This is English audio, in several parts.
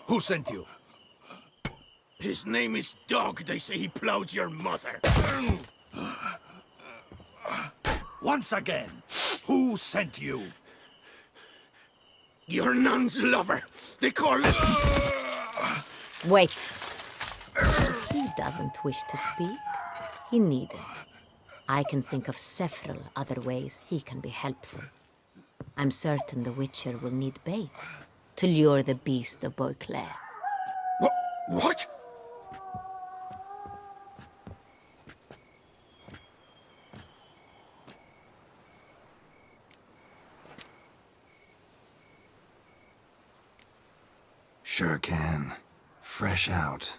Who sent you? His name is Dog. They say he plowed your mother. Once again, who sent you? Your nun's lover. They call it... Wait. He doesn't wish to speak. He needn't. I can think of several other ways he can be helpful. I'm certain the Witcher will need bait to lure the beast of Beauclair. What? Sure can. Fresh out.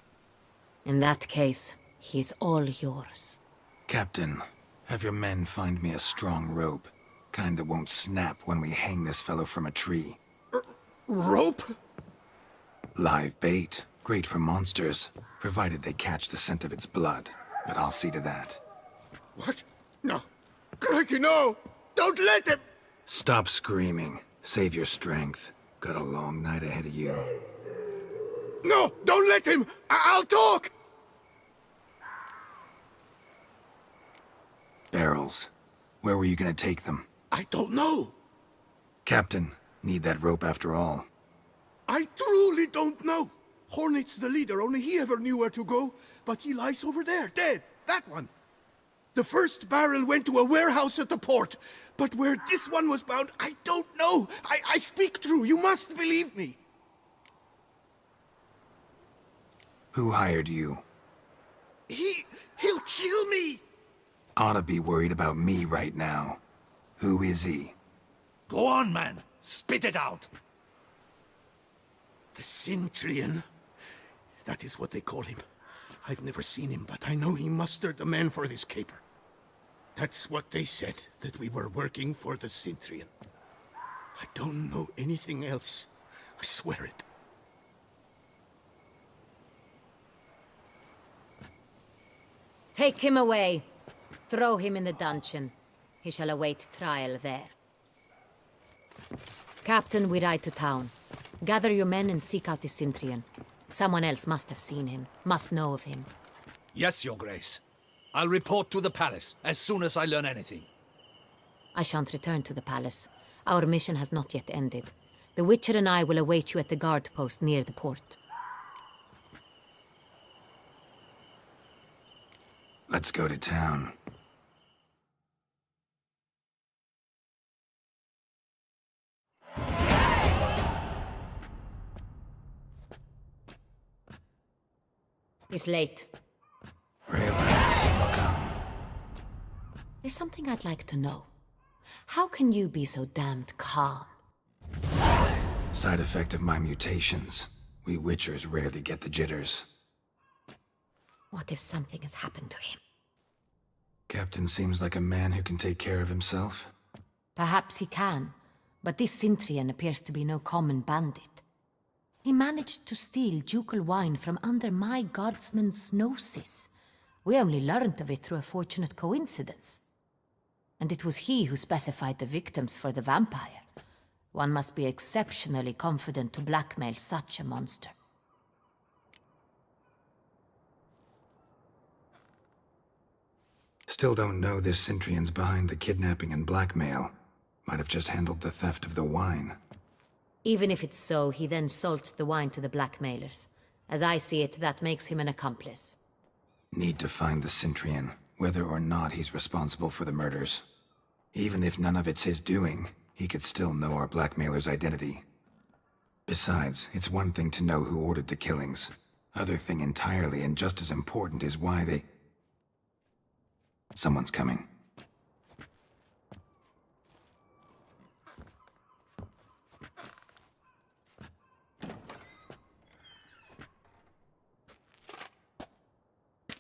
In that case, he's all yours. Captain, have your men find me a strong rope. Kind that won't snap when we hang this fellow from a tree. Rope? Live bait. Great for monsters, provided they catch the scent of its blood. But I'll see to that. What? No. Crikey, no! Don't let him! Stop screaming. Save your strength. Got a long night ahead of you. No! Don't let him! I'll talk! Barrels. Where were you gonna take them? I don't know. Captain, need that rope after all. I truly don't know. Hornet's the leader, only he ever knew where to go. But he lies over there, dead. That one. The first barrel went to a warehouse at the port. But where this one was bound, I don't know. I speak true. You must believe me. Who hired you? He'll kill me. Ought to be worried about me right now. Who is he? Go on, man. Spit it out. The Centurion. That is what they call him. I've never seen him, but I know he mustered the men for this caper. That's what they said, that we were working for the Centurion. I don't know anything else. I swear it. Take him away. Throw him in the dungeon. He shall await trial there. Captain, we ride to town. Gather your men and seek out the Centurion. Someone else must have seen him, must know of him. Yes, Your Grace. I'll report to the palace as soon as I learn anything. I shan't return to the palace. Our mission has not yet ended. The Witcher and I will await you at the guard post near the port. Let's go to town. He's late. Relax, he'll come. There's something I'd like to know. How can you be so damned calm? Side effect of my mutations. We Witchers rarely get the jitters. What if something has happened to him? Captain seems like a man who can take care of himself. Perhaps he can, but this Centurion appears to be no common bandit. He managed to steal ducal wine from under my guardsman's noses. We only learned of it through a fortunate coincidence. And it was he who specified the victims for the vampire. One must be exceptionally confident to blackmail such a monster. Still don't know this Centurion's behind the kidnapping and blackmail. Might have just handled the theft of the wine. Even if it's so, he then sold the wine to the blackmailers. As I see it, that makes him an accomplice. Need to find the Centurion, whether or not he's responsible for the murders. Even if none of it's his doing, he could still know our blackmailer's identity. Besides, it's one thing to know who ordered the killings. Other thing entirely, and just as important, is why they... Someone's coming.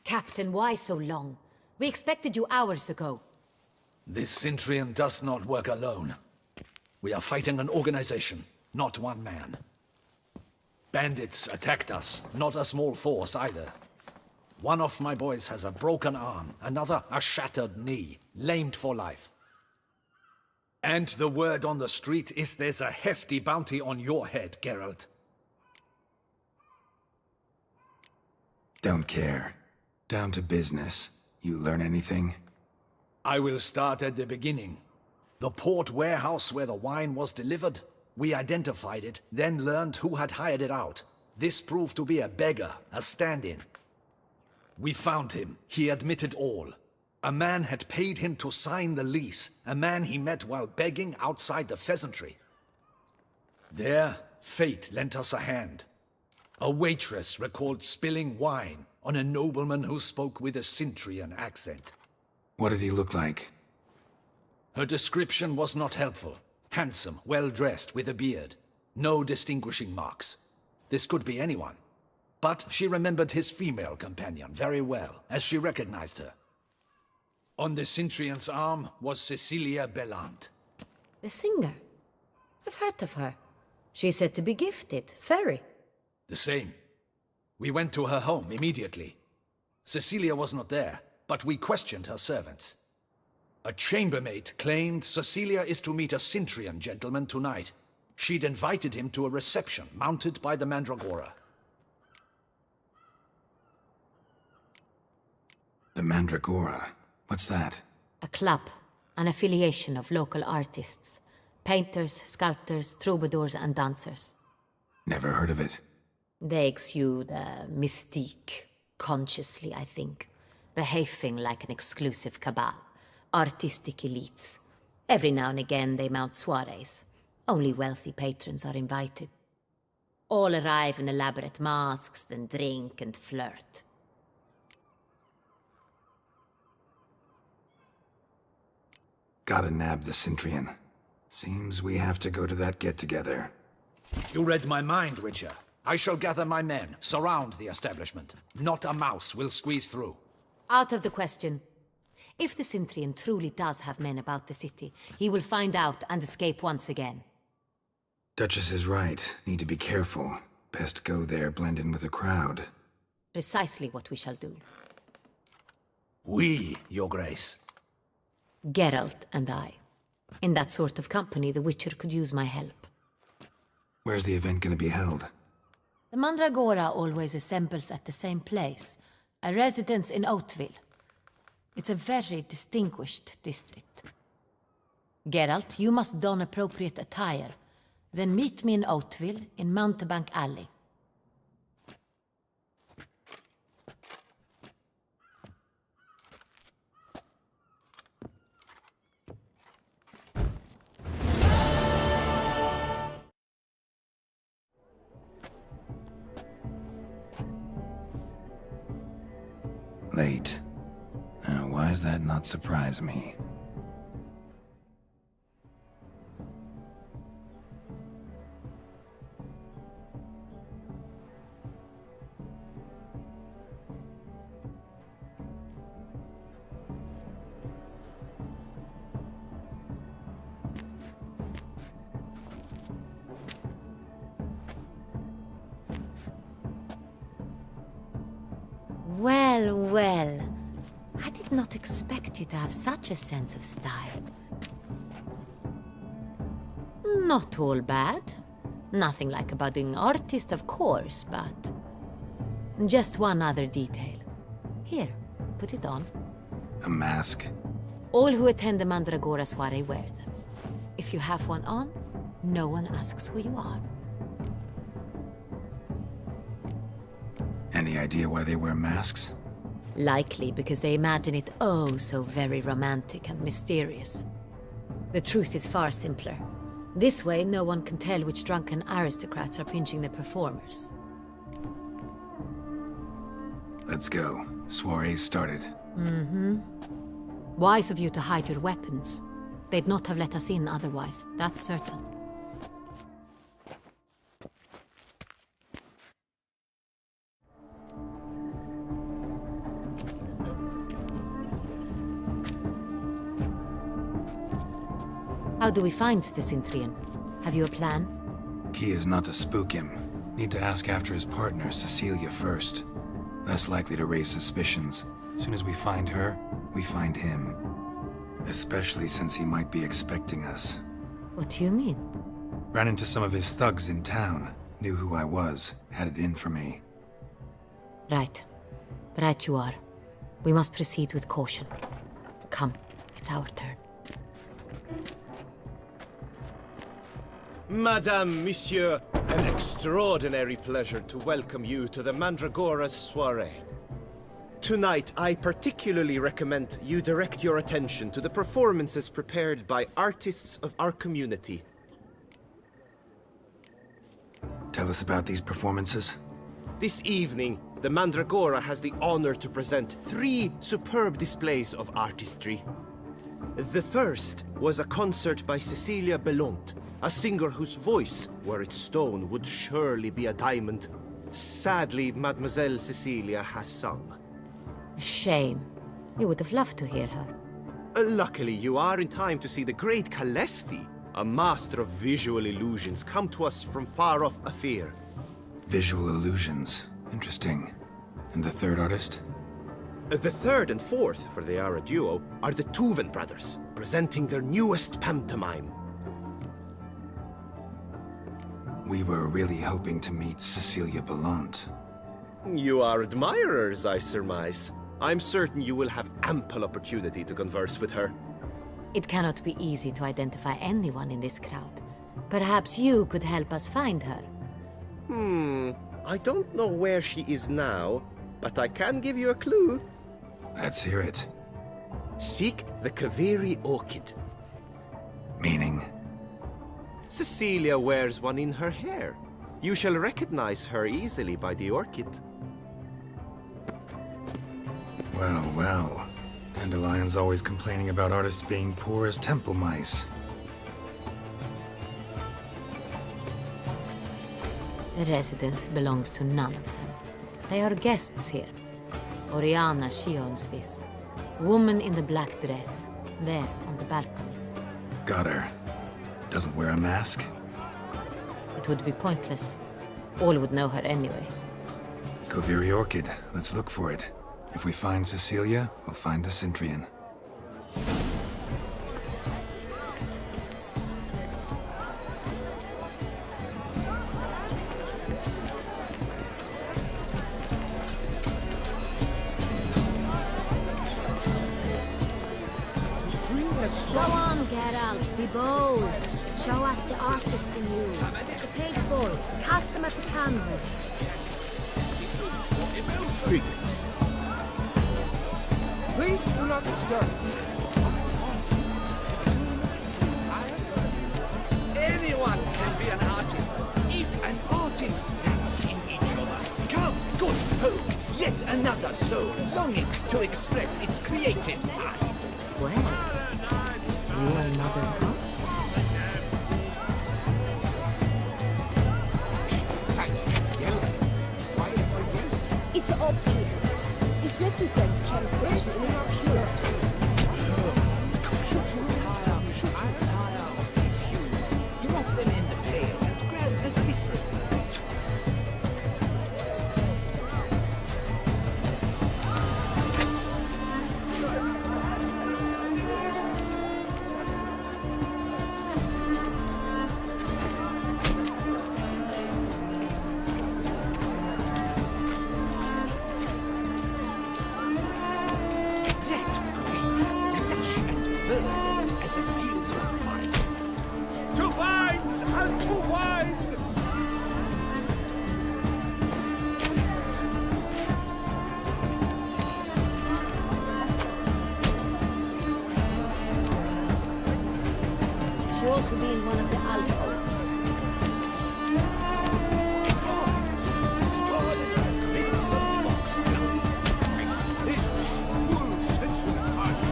Captain, why so long? We expected you hours ago. This Centurion does not work alone. We are fighting an organization, not one man. Bandits attacked us, not a small force either. One of my boys has a broken arm, another a shattered knee, lamed for life. And the word on the street is there's a hefty bounty on your head, Geralt. Don't care. Down to business. You learn anything? I will start at the beginning. The port warehouse where the wine was delivered. We identified it, then learned who had hired it out. This proved to be a beggar, a stand-in. We found him. He admitted all. A man had paid him to sign the lease, a man he met while begging outside the pheasantry. There, fate lent us a hand. A waitress recalled spilling wine on a nobleman who spoke with a Cintrian accent. What did he look like? Her description was not helpful. Handsome, well-dressed, with a beard. No distinguishing marks. This could be anyone. But she remembered his female companion very well, as she recognized her. On the Cintrian's arm was Cecilia Bellant. The singer? I've heard of her. She's said to be gifted, very. The same. We went to her home immediately. Cecilia was not there, but we questioned her servants. A chambermaid claimed Cecilia is to meet a Cintrian gentleman tonight. She'd invited him to a reception mounted by the Mandragora. The Mandragora? What's that? A club, an affiliation of local artists. Painters, sculptors, troubadours and dancers. Never heard of it. They exude mystique, consciously, I think. Behaving like an exclusive cabal. Artistic elites. Every now and again they mount soirees. Only wealthy patrons are invited. All arrive in elaborate masks, then drink and flirt. Gotta nab the Cintrian. Seems we have to go to that get-together. You read my mind, Witcher. I shall gather my men, surround the establishment. Not a mouse will squeeze through. Out of the question. If the Cintrian truly does have men about the city, he will find out and escape once again. Duchess is right. Need to be careful. Best go there, blend in with the crowd. Precisely what we shall do. We, Your Grace. Geralt and I. In that sort of company, the Witcher could use my help. Where's the event gonna be held? The Mandragora always assembles at the same place, a residence in Oatville. It's a very distinguished district. Geralt, you must don appropriate attire. Then meet me in Oatville, in Mountebank Alley. Late. Now, why does that not surprise me? Well, well. I did not expect you to have such a sense of style. Not all bad. Nothing like a budding artist, of course, but... Just one other detail. Here, put it on. A mask? All who attend the Mandragora soiree wear them. If you have one on, no one asks who you are. Any idea why they wear masks? Likely because they imagine it oh so very romantic and mysterious. The truth is far simpler. This way, no one can tell which drunken aristocrats are pinching the performers. Let's go. Soiree's started. Wise of you to hide your weapons. They'd not have let us in otherwise, that's certain. How do we find the Cintrian? Have you a plan? Key is not to spook him. Need to ask after his partner, Cecilia, first. Less likely to raise suspicions. Soon as we find her, we find him. Especially since he might be expecting us. What do you mean? Ran into some of his thugs in town. Knew who I was. Had it in for me. Right. Right you are. We must proceed with caution. Come, it's our turn. Madame, Monsieur, an extraordinary pleasure to welcome you to the Mandragora's soirée. Tonight, I particularly recommend you direct your attention to the performances prepared by artists of our community. Tell us about these performances. This evening, the Mandragora has the honor to present 3 superb displays of artistry. The first was a concert by Cecilia Belont, a singer whose voice, were it stone, would surely be a diamond. Sadly, Mademoiselle Cecilia has sung. Shame. We would have loved to hear her. Luckily, you are in time to see the great Calesti, a master of visual illusions, come to us from far off Afir. Visual illusions. Interesting. And the third artist? The third and fourth, for they are a duo, are the Tuven brothers, presenting their newest pantomime. We were really hoping to meet Cecilia Bellant. You are admirers, I surmise. I'm certain you will have ample opportunity to converse with her. It cannot be easy to identify anyone in this crowd. Perhaps you could help us find her. I don't know where she is now, but I can give you a clue. Let's hear it. Seek the Kaveri orchid. Meaning? Cecilia wears one in her hair. You shall recognize her easily by the orchid. Well, well. Dandelion's always complaining about artists being poor as temple mice. The residence belongs to none of them. They are guests here. Oriana, she owns this. Woman in the black dress, there on the balcony. Got her. Doesn't wear a mask? It would be pointless. All would know her anyway. Kaveri Orchid. Let's look for it. If we find Cecilia, we'll find the Centrian. Go on, Geralt, be bold. Show us the artist in you. The page boys, cast them at the canvas. Greetings. Please do not disturb. Anyone can be an artist, if an artist lives in each of us. Come, good folk, yet another soul longing to express its creative side. Well, you are another huh? It's obvious. It represents transgression in its purest form. Should I tire of these hues? Drop them in the pail and grab a different. As a field of vines. To vines and to wine! Sure to be in one of the alcoves. Boys, scarlet and crimson box nice, full sensual party.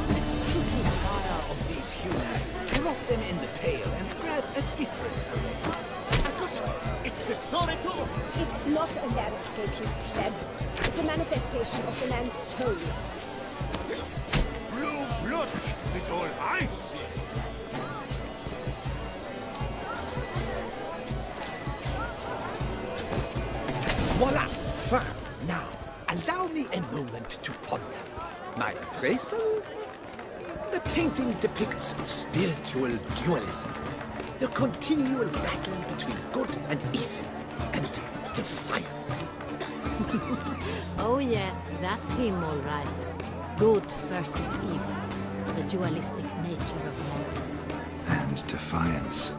Should you tire of these hues, drop them in the pail and grab a different array. I got it! It's the Soritor! It's not a landscape, you pleb. It's a manifestation of the man's soul. Blue blood is all I see. Voila! Fine. Now, allow me a moment to ponder. My appraisal? The painting depicts spiritual dualism, the continual battle between good and evil, and defiance. Oh yes, that's him all right. Good versus evil. The dualistic nature of men. And defiance.